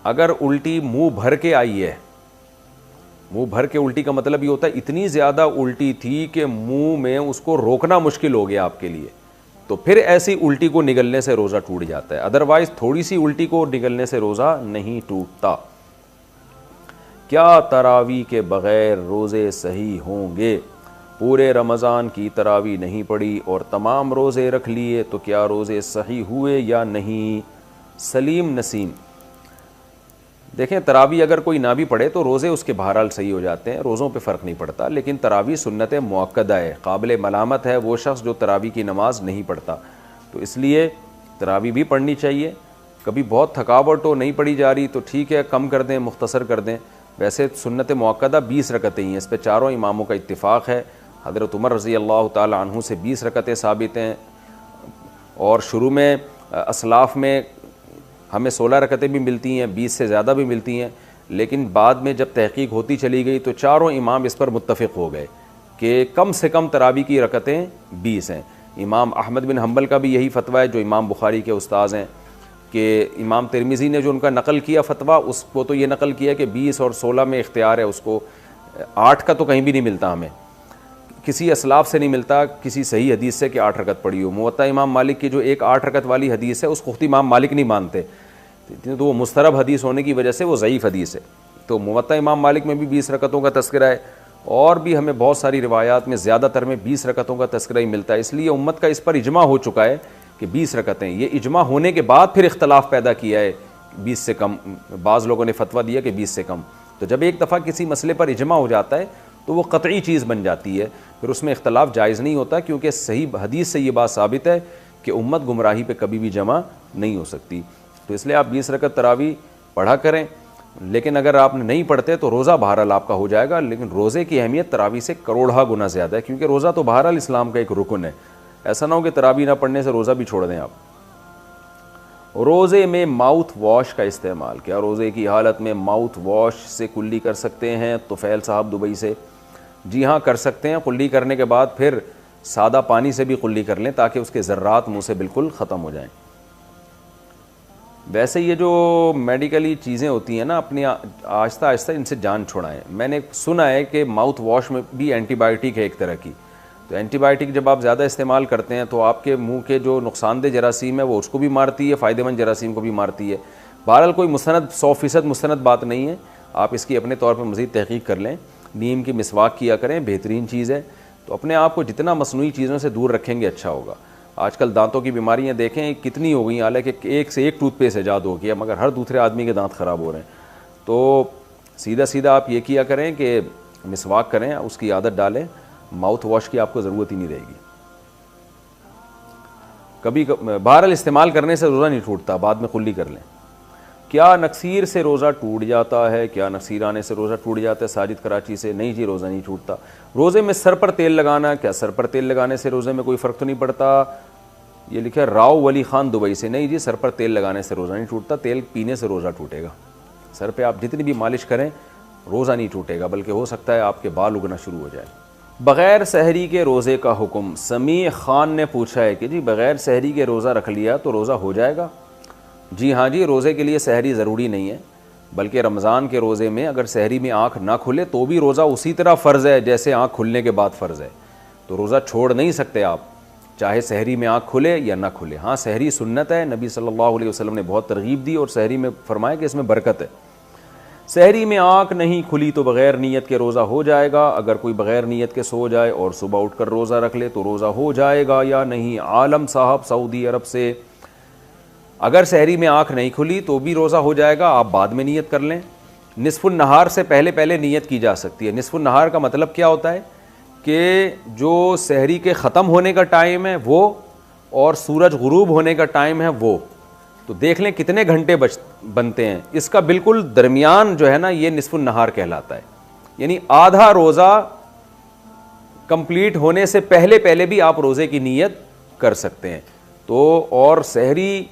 اگر الٹی منہ بھر کے آئی ہے، منہ بھر کے الٹی کا مطلب یہ ہوتا ہے اتنی زیادہ الٹی تھی کہ منہ میں اس کو روکنا مشکل ہو گیا آپ کے لیے، تو پھر ایسی الٹی کو نگلنے سے روزہ ٹوٹ جاتا ہے، ادروائز تھوڑی سی الٹی کو نگلنے سے روزہ نہیں ٹوٹتا۔ کیا تراویح کے بغیر روزے صحیح ہوں گے؟ پورے رمضان کی تراویح نہیں پڑی اور تمام روزے رکھ لیے تو کیا روزے صحیح ہوئے یا نہیں؟ سلیم نسیم، دیکھیں تراویح اگر کوئی نہ بھی پڑھے تو روزے اس کے بہرحال صحیح ہو جاتے ہیں، روزوں پہ فرق نہیں پڑتا، لیکن تراویح سنت مؤکدہ ہے، قابل ملامت ہے وہ شخص جو تراویح کی نماز نہیں پڑھتا، تو اس لیے تراویح بھی پڑھنی چاہیے۔ کبھی بہت تھکاوٹ ہو نہیں پڑھی جا رہی تو ٹھیک ہے، کم کر دیں، مختصر کر دیں۔ ویسے سنت مؤکدہ 20 رکعتیں ہیں، اس پہ چاروں اماموں کا اتفاق ہے۔ حضرت عمر رضی اللہ تعالی عنہ سے 20 رکعتیں ثابت ہیں، اور شروع میں اسلاف میں ہمیں 16 رکعتیں بھی ملتی ہیں، 20 سے زیادہ بھی ملتی ہیں، لیکن بعد میں جب تحقیق ہوتی چلی گئی تو چاروں امام اس پر متفق ہو گئے کہ کم سے کم تراویح کی رکعتیں 20 ہیں۔ امام احمد بن حنبل کا بھی یہی فتویٰ ہے جو امام بخاری کے استاذ ہیں، کہ امام ترمذی نے جو ان کا نقل کیا فتویٰ، اس کو تو یہ نقل کیا کہ 20 اور 16 میں اختیار ہے اس کو، 8 کا تو کہیں بھی نہیں ملتا، ہمیں کسی اسلاف سے نہیں ملتا کسی صحیح حدیث سے کہ 8 رکعت پڑھی ہو۔ موطا امام مالک کی جو ایک 8 رکعت والی حدیث ہے اس کو خود امام مالک نہیں مانتے، تو وہ مسترب حدیث ہونے کی وجہ سے وہ ضعیف حدیث ہے۔ تو موطا امام مالک میں بھی 20 رکعتوں کا تذکرہ ہے، اور بھی ہمیں بہت ساری روایات میں زیادہ تر میں 20 رکعتوں کا تذکرہ ہی ملتا ہے، اس لیے امت کا اس پر اجماع ہو چکا ہے کہ 20 رکعتیں۔ یہ اجماع ہونے کے بعد پھر اختلاف پیدا کیا ہے 20 سے کم، بعض لوگوں نے فتویٰ دیا کہ 20 سے کم۔ تو جب ایک دفعہ کسی مسئلے پر اجماع ہو جاتا ہے تو وہ قطعی چیز بن جاتی ہے، پھر اس میں اختلاف جائز نہیں ہوتا، کیونکہ صحیح حدیث سے یہ بات ثابت ہے کہ امت گمراہی پہ کبھی بھی جمع نہیں ہو سکتی۔ تو اس لیے آپ 20 رکعت تراویح پڑھا کریں، لیکن اگر آپ نہیں پڑھتے تو روزہ بہرحال آپ کا ہو جائے گا، لیکن روزے کی اہمیت تراویح سے کروڑہ گنا زیادہ ہے، کیونکہ روزہ تو بہرحال اسلام کا ایک رکن ہے۔ ایسا نہ ہو کہ تراویح نہ پڑھنے سے روزہ بھی چھوڑ دیں آپ۔ روزے میں ماؤتھ واش کا استعمال، کیا روزے کی حالت میں ماؤتھ واش سے کلی کر سکتے ہیں؟ طفیل صاحب دبئی سے، جی ہاں کر سکتے ہیں، کلی کرنے کے بعد پھر سادہ پانی سے بھی کلی کر لیں تاکہ اس کے ذرات منہ سے بالکل ختم ہو جائیں۔ ویسے یہ جو میڈیکلی چیزیں ہوتی ہیں نا، اپنی آہستہ آہستہ ان سے جان چھڑائیں۔ میں نے سنا ہے کہ ماؤتھ واش میں بھی اینٹی بائیوٹک ہے ایک طرح کی، تو اینٹی بائیوٹک جب آپ زیادہ استعمال کرتے ہیں تو آپ کے منہ کے جو نقصان دہ جراثیم ہے وہ اس کو بھی مارتی ہے، فائدہ مند جراثیم کو بھی مارتی ہے۔ بہرحال کوئی مستند 100% مستند بات نہیں ہے، آپ اس کی اپنے طور پر مزید تحقیق کر لیں۔ نیم کی مسواک کیا کریں، بہترین چیز ہے، تو اپنے آپ کو جتنا مصنوعی چیزوں سے دور رکھیں گے اچھا ہوگا۔ آج کل دانتوں کی بیماریاں دیکھیں کتنی ہو گئی، حالانکہ ایک سے ایک ٹوتھ پیسٹ ایجاد ہو گیا، مگر ہر دوسرے آدمی کے دانت خراب ہو رہے ہیں۔ تو سیدھا سیدھا آپ یہ کیا کریں کہ مسواک کریں، اس کی عادت ڈالیں، ماؤتھ واش کی آپ کو ضرورت ہی نہیں رہے گی۔ کبھی بہرحال استعمال کرنے سے روزہ نہیں ٹوٹتا، بعد میں کلی کر لیں۔ کیا نکسیر سے روزہ ٹوٹ جاتا ہے؟ کیا نکسیر آنے سے روزہ ٹوٹ جاتا ہے؟ ساجد کراچی سے، نہیں جی روزہ نہیں ٹوٹتا۔ روزے میں سر پر تیل لگانا، کیا سر پر تیل لگانے سے روزے میں کوئی فرق تو نہیں پڑتا؟ یہ لکھا ہے راؤ ولی خان دبئی سے، نہیں جی سر پر تیل لگانے سے روزہ نہیں ٹوٹتا، تیل پینے سے روزہ ٹوٹے گا۔ سر پہ آپ جتنی بھی مالش کریں روزہ نہیں ٹوٹے گا، بلکہ ہو سکتا ہے آپ کے بال اگنا شروع ہو جائے۔ بغیر سحری کے روزے کا حکم، سمیع خان نے پوچھا ہے کہ جی بغیر سحری کے روزہ رکھ لیا تو روزہ ہو جائے گا؟ جی ہاں جی، روزے کے لیے سحری ضروری نہیں ہے، بلکہ رمضان کے روزے میں اگر سحری میں آنکھ نہ کھلے تو بھی روزہ اسی طرح فرض ہے جیسے آنکھ کھلنے کے بعد فرض ہے، تو روزہ چھوڑ نہیں سکتے آپ، چاہے سحری میں آنکھ کھلے یا نہ کھلے۔ ہاں سحری سنت ہے، نبی صلی اللہ علیہ وسلم نے بہت ترغیب دی اور سحری میں فرمایا کہ اس میں برکت ہے۔ سحری میں آنکھ نہیں کھلی تو بغیر نیت کے روزہ ہو جائے گا، اگر کوئی بغیر نیت کے سو جائے اور صبح اٹھ کر روزہ رکھ لے تو روزہ ہو جائے گا یا نہیں؟ عالم صاحب سعودی عرب سے، اگر سحری میں آنکھ نہیں کھلی تو بھی روزہ ہو جائے گا، آپ بعد میں نیت کر لیں۔ نصف النہار سے پہلے پہلے نیت کی جا سکتی ہے۔ نصف النہار کا مطلب کیا ہوتا ہے کہ جو سحری کے ختم ہونے کا ٹائم ہے وہ اور سورج غروب ہونے کا ٹائم ہے وہ، تو دیکھ لیں کتنے گھنٹے بنتے ہیں، اس کا بالکل درمیان جو ہے نا یہ نصف النہار کہلاتا ہے، یعنی آدھا روزہ کمپلیٹ ہونے سے پہلے پہلے بھی آپ روزے کی نیت کر سکتے ہیں۔ تو اور سحری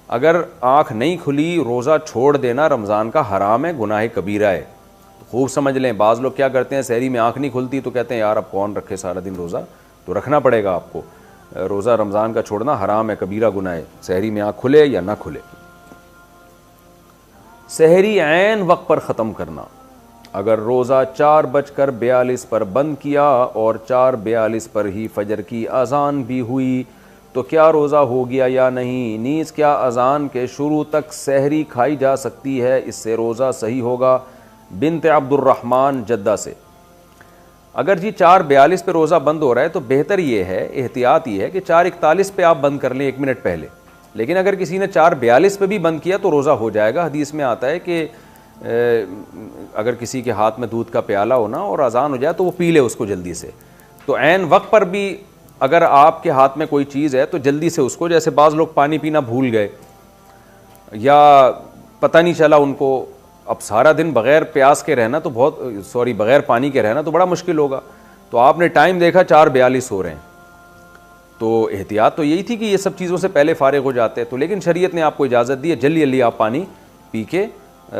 اگر آنکھ نہیں کھلی روزہ چھوڑ دینا رمضان کا حرام ہے، گناہ کبیرہ ہے، خوب سمجھ لیں۔ بعض لوگ کیا کرتے ہیں، سحری میں آنکھ نہیں کھلتی تو کہتے ہیں یار اب کون رکھے سارا دن روزہ، تو رکھنا پڑے گا آپ کو، روزہ رمضان کا چھوڑنا حرام ہے، کبیرہ گناہ ہے، سحری میں آنکھ کھلے یا نہ کھلے۔ سحری عین وقت پر ختم کرنا. اگر روزہ 4:42 پر بند کیا اور 4:42 پر ہی فجر کی اذان بھی ہوئی تو کیا روزہ ہو گیا یا نہیں؟ نیز کیا اذان کے شروع تک سحری کھائی جا سکتی ہے؟ اس سے روزہ صحیح ہوگا. بنت عبد الرحمن جدہ سے. اگر جی 4:42 پہ روزہ بند ہو رہا ہے تو بہتر یہ ہے, احتیاط یہ ہے کہ 4:41 پہ آپ بند کر لیں 1 منٹ پہلے. لیکن اگر کسی نے 4:42 پہ بھی بند کیا تو روزہ ہو جائے گا. حدیث میں آتا ہے کہ اگر کسی کے ہاتھ میں دودھ کا پیالہ ہونا اور اذان ہو جائے تو وہ پی لے اس کو جلدی سے. تو عین وقت پر بھی اگر آپ کے ہاتھ میں کوئی چیز ہے تو جلدی سے اس کو, جیسے بعض لوگ پانی پینا بھول گئے یا پتہ نہیں چلا ان کو, اب سارا دن بغیر پیاس کے رہنا تو بغیر پانی کے رہنا تو بڑا مشکل ہوگا. تو آپ نے ٹائم دیکھا 4:42 ہو رہے ہیں, تو احتیاط تو یہی تھی کہ یہ سب چیزوں سے پہلے فارغ ہو جاتے. تو لیکن شریعت نے آپ کو اجازت دی ہے جلدی جلدی آپ پانی پی کے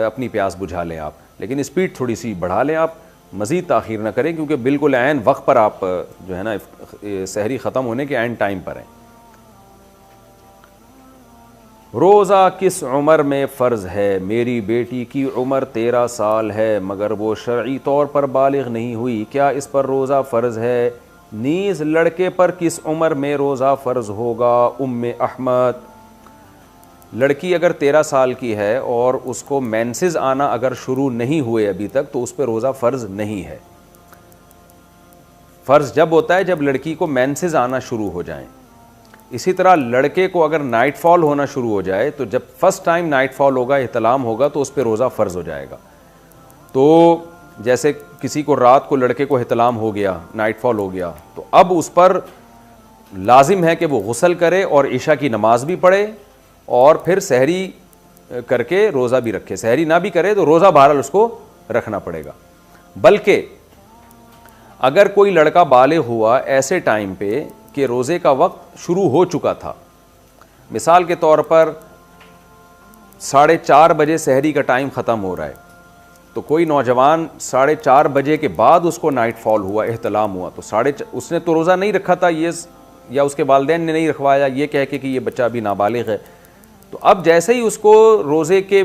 اپنی پیاس بجھا لیں آپ, لیکن اسپیڈ تھوڑی سی بڑھا لیں, آپ مزید تاخیر نہ کریں کیونکہ بالکل عین وقت پر آپ جو ہے نا سحری ختم ہونے کے عین ٹائم پر ہیں. روزہ کس عمر میں فرض ہے؟ میری بیٹی کی عمر 13 سال ہے مگر وہ شرعی طور پر بالغ نہیں ہوئی, کیا اس پر روزہ فرض ہے؟ نیز لڑکے پر کس عمر میں روزہ فرض ہوگا؟ ام احمد. لڑکی اگر 13 سال کی ہے اور اس کو مینسز آنا اگر شروع نہیں ہوئے ابھی تک تو اس پہ روزہ فرض نہیں ہے. فرض جب ہوتا ہے جب لڑکی کو مینسز آنا شروع ہو جائیں. اسی طرح لڑکے کو اگر نائٹ فال ہونا شروع ہو جائے تو جب فرسٹ ٹائم نائٹ فال ہوگا, احتلام ہوگا, تو اس پہ روزہ فرض ہو جائے گا. تو جیسے کسی کو رات کو لڑکے کو احتلام ہو گیا, نائٹ فال ہو گیا, تو اب اس پر لازم ہے کہ وہ غسل کرے اور عشاء کی نماز بھی پڑھے اور پھر سحری کر کے روزہ بھی رکھے. سحری نہ بھی کرے تو روزہ بہرحال اس کو رکھنا پڑے گا. بلکہ اگر کوئی لڑکا بالغ ہوا ایسے ٹائم پہ کہ روزے کا وقت شروع ہو چکا تھا, مثال کے طور پر 4:30 بجے سحری کا ٹائم ختم ہو رہا ہے, تو کوئی نوجوان 4:30 بجے کے بعد اس کو نائٹ فال ہوا, احتلام ہوا, تو اس نے تو روزہ نہیں رکھا تھا, یہ یا اس کے والدین نے نہیں رکھوایا یہ کہہ کے کہ یہ بچہ ابھی نابالغ ہے. تو اب جیسے ہی اس کو روزے کے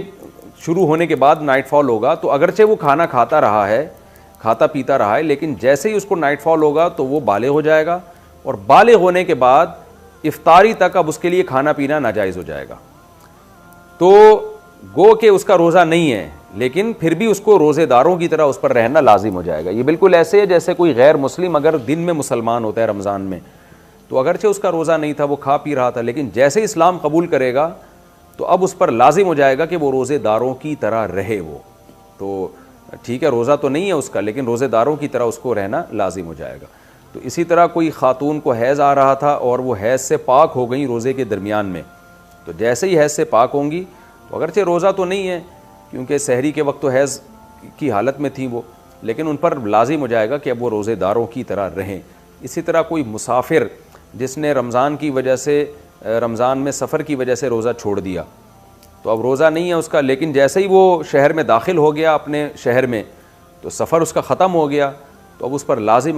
شروع ہونے کے بعد نائٹ فال ہوگا تو اگرچہ وہ کھانا کھاتا رہا ہے, کھاتا پیتا رہا ہے, لیکن جیسے ہی اس کو نائٹ فال ہوگا تو وہ بالغ ہو جائے گا, اور بالغ ہونے کے بعد افطاری تک اب اس کے لیے کھانا پینا ناجائز ہو جائے گا. تو گو کہ اس کا روزہ نہیں ہے لیکن پھر بھی اس کو روزے داروں کی طرح اس پر رہنا لازم ہو جائے گا. یہ بالکل ایسے ہے جیسے کوئی غیر مسلم اگر دن میں مسلمان ہوتا ہے رمضان میں, تو اگرچہ اس کا روزہ نہیں تھا, وہ کھا پی رہا تھا, لیکن جیسے اسلام قبول کرے گا تو اب اس پر لازم ہو جائے گا کہ وہ روزے داروں کی طرح رہے. وہ تو ٹھیک ہے روزہ تو نہیں ہے اس کا, لیکن روزے داروں کی طرح اس کو رہنا لازم ہو جائے گا. تو اسی طرح کوئی خاتون کو حیض آ رہا تھا اور وہ حیض سے پاک ہو گئیں روزے کے درمیان میں, تو جیسے ہی حیض سے پاک ہوں گی تو اگرچہ روزہ تو نہیں ہے کیونکہ سحری کے وقت تو حیض کی حالت میں تھیں وہ, لیکن ان پر لازم ہو جائے گا کہ اب وہ روزے داروں کی طرح رہیں. اسی طرح کوئی مسافر جس نے رمضان کی وجہ سے, رمضان میں سفر کی وجہ سے روزہ چھوڑ دیا, تو اب روزہ نہیں ہے اس کا, لیکن جیسے ہی وہ شہر میں داخل ہو گیا اپنے شہر میں تو سفر اس کا ختم ہو گیا, تو اب اس پر لازم